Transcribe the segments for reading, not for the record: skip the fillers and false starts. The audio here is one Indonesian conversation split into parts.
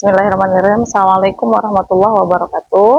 Bismillahirrahmanirrahim. Assalamualaikum warahmatullahi wabarakatuh.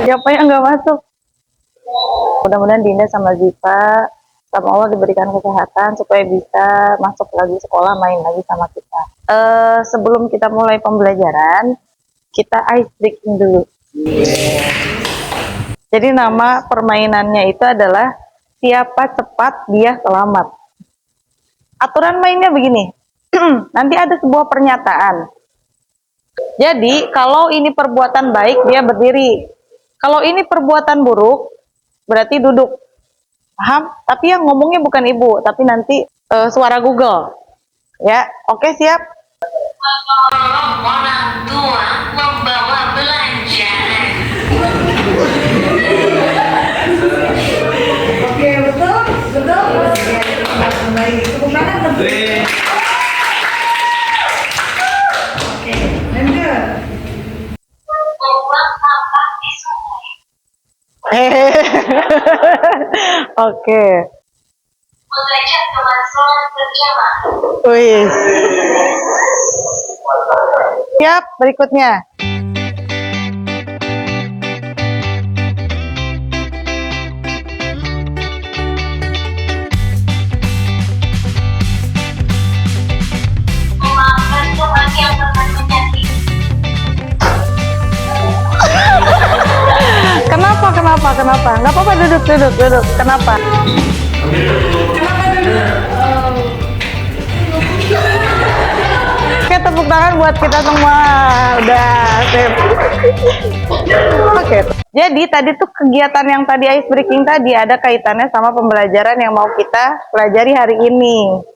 Siapa yang nggak masuk? Mudah-mudahan Dinda sama Ziva sama Allah diberikan kesehatan supaya bisa masuk lagi sekolah, main lagi sama kita. Sebelum kita mulai pembelajaran, kita ice breaking dulu. Jadi nama permainannya itu adalah siapa cepat dia selamat. Aturan mainnya begini. Nanti ada sebuah pernyataan. Jadi kalau ini perbuatan baik dia berdiri. Kalau ini perbuatan buruk berarti duduk. Paham? Tapi yang ngomongnya bukan ibu, tapi nanti suara Google. Ya, oke siap? Orang tua membawa belanjaan. Oke, betul, betul. Baik, tepuk tangan teman. Oke, lanjut. Membuang sampah di sungai. Oke. Mengajak teman sholat berjamaah. Wih. Siap, berikutnya. Memaafkan teman yang pernah menyakiti. Kenapa? Nggak apa-apa, duduk. Kenapa? Oke, tepuk tangan buat kita semua. Udah, sip. Oke. Jadi tadi tuh kegiatan yang tadi ice breaking tadi ada kaitannya sama pembelajaran yang mau kita pelajari hari ini.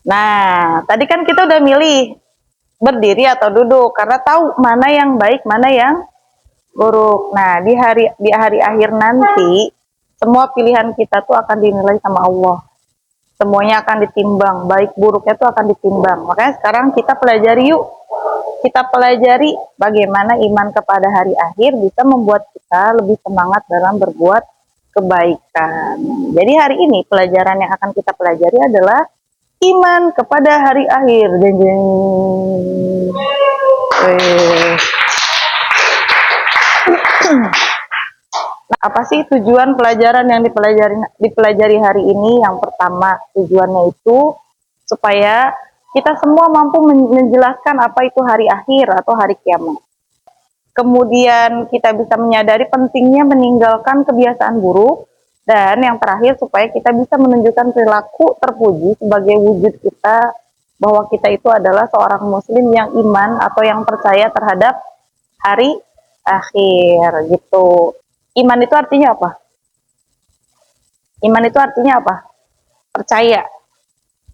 Nah, tadi kan kita udah milih berdiri atau duduk karena tahu mana yang baik, mana yang buruk. Nah, di hari akhir nanti semua pilihan kita tuh akan dinilai sama Allah. Semuanya akan ditimbang, baik buruknya tuh akan ditimbang. Makanya sekarang kita pelajari yuk. Kita pelajari bagaimana iman kepada hari akhir bisa membuat kita lebih semangat dalam berbuat kebaikan. Jadi hari ini pelajaran yang akan kita pelajari adalah iman kepada hari akhir. Jeng jeng. Nah, apa sih tujuan pelajaran yang dipelajari hari ini? Yang pertama, tujuannya itu supaya kita semua mampu menjelaskan apa itu hari akhir atau hari kiamat. Kemudian kita bisa menyadari pentingnya meninggalkan kebiasaan buruk. Dan yang terakhir, supaya kita bisa menunjukkan perilaku terpuji sebagai wujud kita bahwa kita itu adalah seorang muslim yang iman atau yang percaya terhadap hari akhir gitu. Iman itu artinya apa? Iman itu artinya apa? Percaya.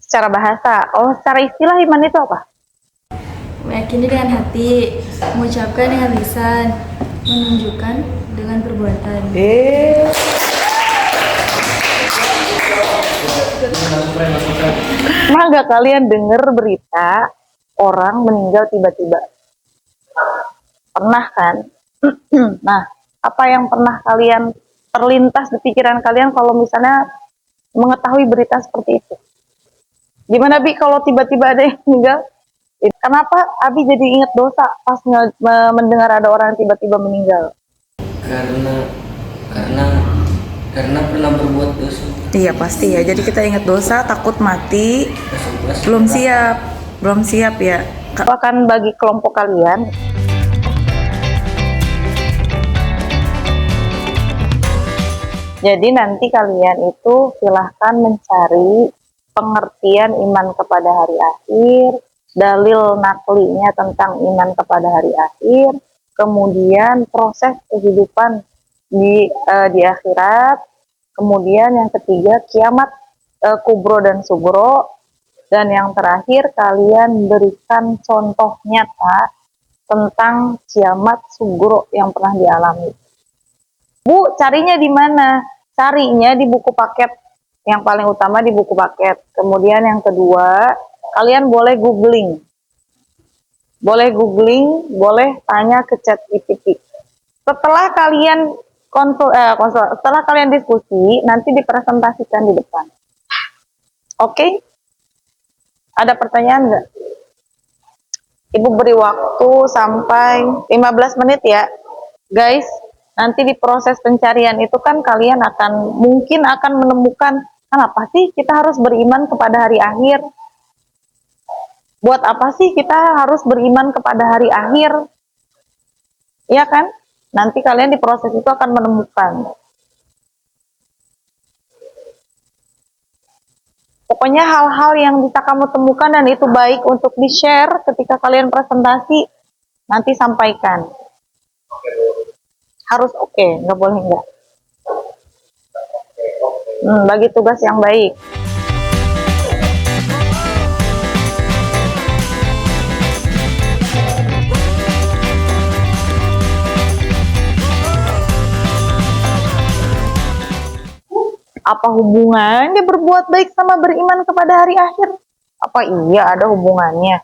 Secara bahasa. Oh, secara istilah iman itu apa? Meyakini dengan hati, mengucapkan dengan lisan, menunjukkan dengan perbuatan. Pernah nggak kalian dengar berita orang meninggal tiba-tiba? Pernah kan? Nah, apa yang pernah kalian terlintas di pikiran kalian kalau misalnya mengetahui berita seperti itu? Gimana Bi kalau tiba-tiba ada yang meninggal? Kenapa Abi jadi ingat dosa pas mendengar ada orang yang tiba-tiba meninggal? Karena pernah berbuat dosa. Iya pasti ya. Jadi kita ingat dosa, takut mati, belum siap ya. Akan bagi kelompok kalian. Jadi nanti kalian itu silahkan mencari pengertian iman kepada hari akhir, dalil naklinya tentang iman kepada hari akhir, kemudian proses kehidupan di akhirat, kemudian yang ketiga kiamat kubro dan sugro, dan yang terakhir kalian berikan contoh nyata tentang kiamat sugro yang pernah dialami. Bu, carinya di mana? Carinya di buku paket. Yang paling utama di buku paket. Kemudian yang kedua, kalian boleh googling. Boleh tanya ke ChatGPT. Setelah kalian setelah kalian diskusi, nanti dipresentasikan di depan. Oke? Ada pertanyaan nggak? Ibu beri waktu sampai 15 menit ya. Guys, nanti di proses pencarian itu kan kalian mungkin akan menemukan, kenapa sih kita harus beriman kepada hari akhir? Buat apa sih kita harus beriman kepada hari akhir? Iya kan? Nanti kalian di proses itu akan menemukan. Pokoknya hal-hal yang bisa kamu temukan dan itu baik untuk di-share ketika kalian presentasi, nanti sampaikan. Harus oke, nggak boleh nggak. Bagi tugas yang baik. Apa hubungannya berbuat baik sama beriman kepada hari akhir? Apa iya ada hubungannya?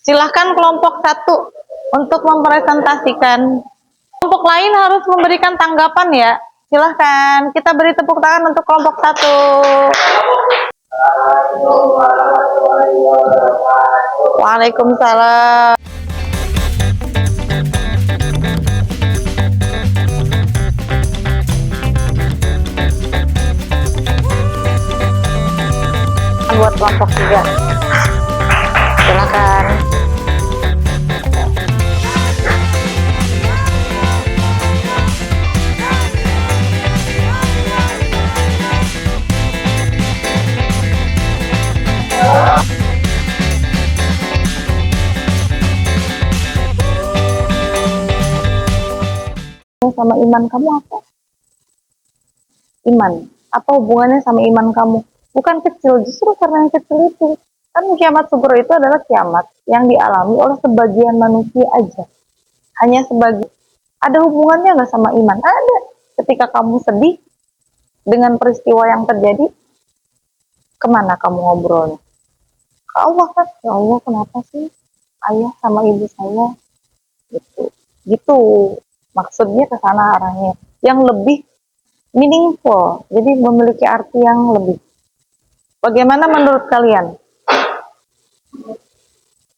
Silahkan kelompok 1 untuk mempresentasikan. Kelompok lain harus memberikan tanggapan ya. Silahkan, kita beri tepuk tangan untuk kelompok 1. Waalaikumsalam. Buat kelompok 3. Silakan. Sama iman kamu apa? Iman. Apa hubungannya sama iman kamu? Bukan kecil, justru karena yang kecil itu. Kan kiamat sugra itu adalah kiamat yang dialami oleh sebagian manusia aja. Hanya sebagian. Ada hubungannya nggak sama iman? Ada. Ketika kamu sedih dengan peristiwa yang terjadi, kemana kamu ngobrolnya? Ke Allah kan? Ya Allah, kenapa sih ayah sama ibu saya? Gitu. Maksudnya ke sana arahnya. Yang lebih meaningful. Jadi memiliki arti yang lebih. Bagaimana menurut kalian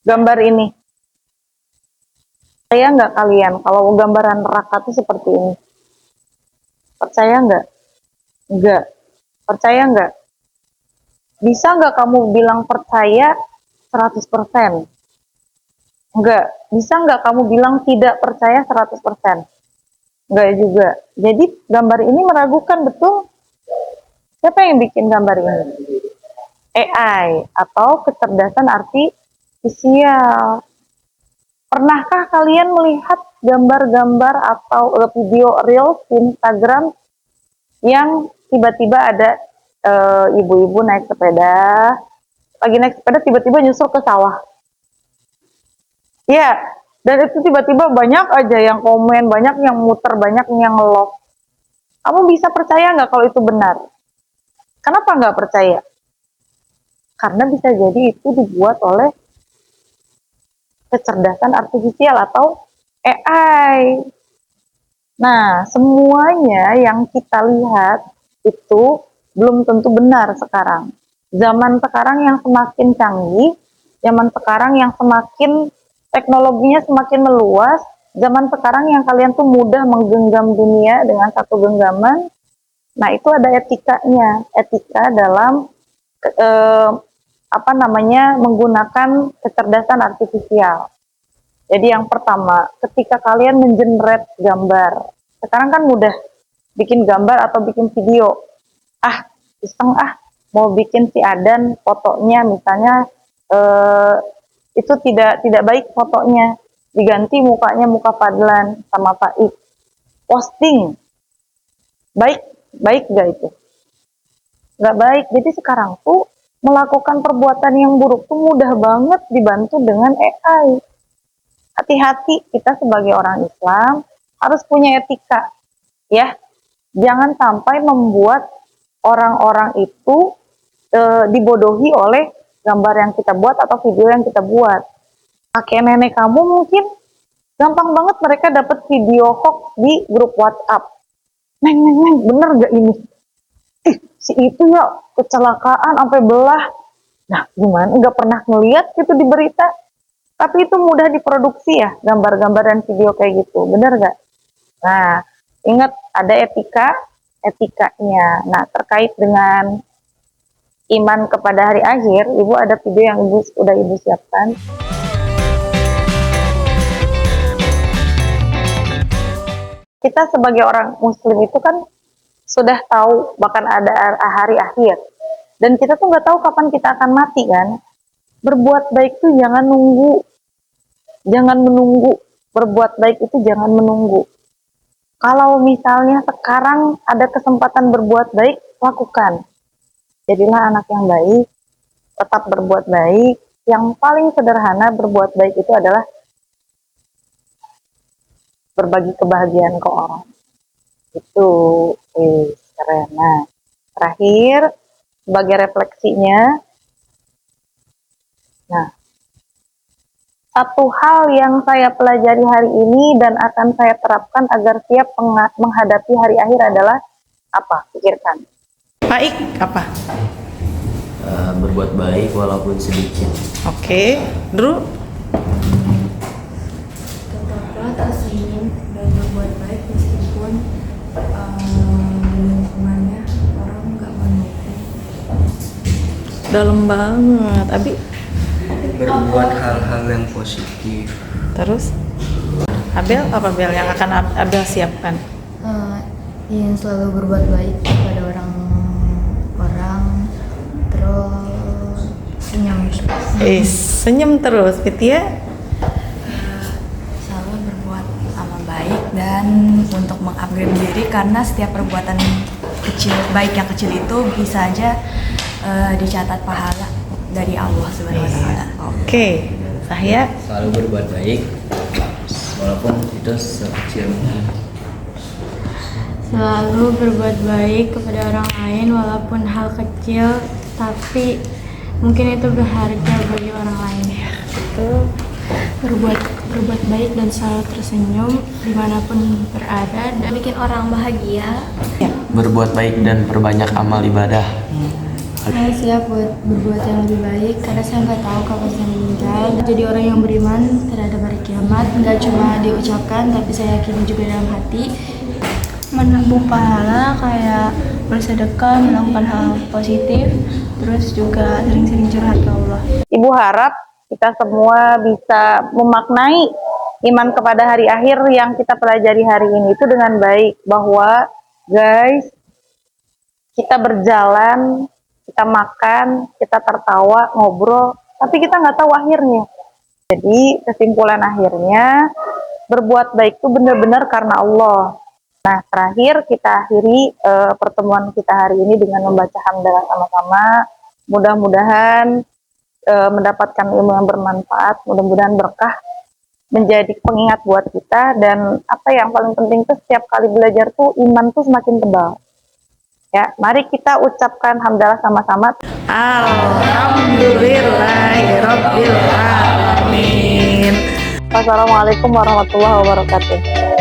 gambar ini? Percaya nggak kalian kalau gambaran neraka itu seperti ini? Percaya nggak? Nggak. Percaya nggak? Bisa nggak kamu bilang percaya 100%? Nggak. Bisa nggak kamu bilang tidak percaya 100%? Nggak juga. Jadi gambar ini meragukan, betul? Siapa yang bikin gambar ini? AI atau kecerdasan artifisial. Pernahkah kalian melihat gambar-gambar atau video reels di Instagram yang tiba-tiba ada ibu-ibu naik sepeda, lagi naik sepeda tiba-tiba nyusul ke sawah? Ya, dan itu tiba-tiba banyak aja yang komen, banyak yang muter, banyak yang love. Kamu bisa percaya nggak kalau itu benar? Kenapa nggak percaya? Karena bisa jadi itu dibuat oleh kecerdasan artifisial atau AI. Nah, semuanya yang kita lihat itu belum tentu benar sekarang. Zaman sekarang yang semakin canggih, zaman sekarang yang semakin teknologinya semakin meluas, zaman sekarang yang kalian tuh mudah menggenggam dunia dengan satu genggaman. Nah, itu ada etikanya, etika dalam menggunakan kecerdasan artifisial. Jadi yang pertama, ketika kalian mengenerate gambar, sekarang kan mudah bikin gambar atau bikin video. Iseng mau bikin si Adan fotonya misalnya itu tidak baik fotonya, diganti mukanya muka Fadlan sama Faik. Posting. Baik gak itu? Gak baik. Jadi sekarang tuh melakukan perbuatan yang buruk tuh mudah banget dibantu dengan AI. Hati-hati, kita sebagai orang Islam harus punya etika, ya. Jangan sampai membuat orang-orang itu dibodohi oleh gambar yang kita buat atau video yang kita buat. Kakek nenek kamu mungkin Gampang banget mereka dapat video hoax di grup WhatsApp. Neng, bener gak ini? Si itu ya kecelakaan sampai belah. Nah, gimana? Nggak pernah ngeliat gitu di berita. Tapi itu mudah diproduksi ya, gambar-gambar dan video kayak gitu. Bener nggak? Nah, ingat ada etikanya. Nah, terkait dengan iman kepada hari akhir, Ibu ada video yang Ibu siapkan. Kita sebagai orang muslim itu kan sudah tahu bahkan ada hari akhir. Dan kita tuh nggak tahu kapan kita akan mati kan. Berbuat baik tuh jangan nunggu. Jangan menunggu. Berbuat baik itu jangan menunggu. Kalau misalnya sekarang ada kesempatan berbuat baik, lakukan. Jadilah anak yang baik, tetap berbuat baik. Yang paling sederhana berbuat baik itu adalah berbagi kebahagiaan ke orang. Itu keren. Nah, terakhir sebagai refleksinya, nah, satu hal yang saya pelajari hari ini dan akan saya terapkan agar siap menghadapi hari akhir adalah apa? Pikirkan. Baik apa? Berbuat baik walaupun sedikit. Oke, Drew. Tetaplah tersenyum dan berbuat baik meskipun lingkungannya orang nggak mendukung. Dalam banget, Abi. Berbuat hal-hal yang positif. Terus Abel apa Bel yang akan Abel siapkan? Ingin selalu berbuat baik kepada orang, terus Senyum terus, Fitia. selalu berbuat amal baik dan untuk mengupgrade diri, karena setiap perbuatan kecil baik yang kecil itu bisa aja dicatat pahala dari Allah Subhanahu wa taala. Oke, Sahya. Selalu berbuat baik walaupun itu sekecil mungkin. Selalu berbuat baik kepada orang lain walaupun hal kecil, tapi mungkin itu berharga bagi orang lain. Betul. Berbuat baik dan selalu tersenyum dimanapun berada dan bikin orang bahagia. Berbuat baik dan perbanyak amal ibadah. Saya siap buat berbuat yang lebih baik karena saya nggak tahu kapan saya meninggal. Jadi orang yang beriman terhadap hari kiamat nggak cuma diucapkan, tapi saya yakini juga dalam hati. Menabung pahala kayak bersedekah, melakukan hal positif, terus juga sering-sering curhat ke Allah. Ibu harap kita semua bisa memaknai iman kepada hari akhir yang kita pelajari hari ini itu dengan baik. Bahwa guys, kita berjalan, kita makan, kita tertawa, ngobrol, tapi kita nggak tahu akhirnya. Jadi kesimpulan akhirnya, berbuat baik itu benar-benar karena Allah. Nah, terakhir kita akhiri pertemuan kita hari ini dengan membaca hamdalah sama-sama. Mudah-mudahan mendapatkan ilmu yang bermanfaat, mudah-mudahan berkah, menjadi pengingat buat kita. Dan apa yang paling penting tuh setiap kali belajar tuh iman tuh semakin tebal. Ya, mari kita ucapkan hamdalah sama-sama. Alhamdulillahirobbilalamin. Wassalamualaikum warahmatullahi wabarakatuh.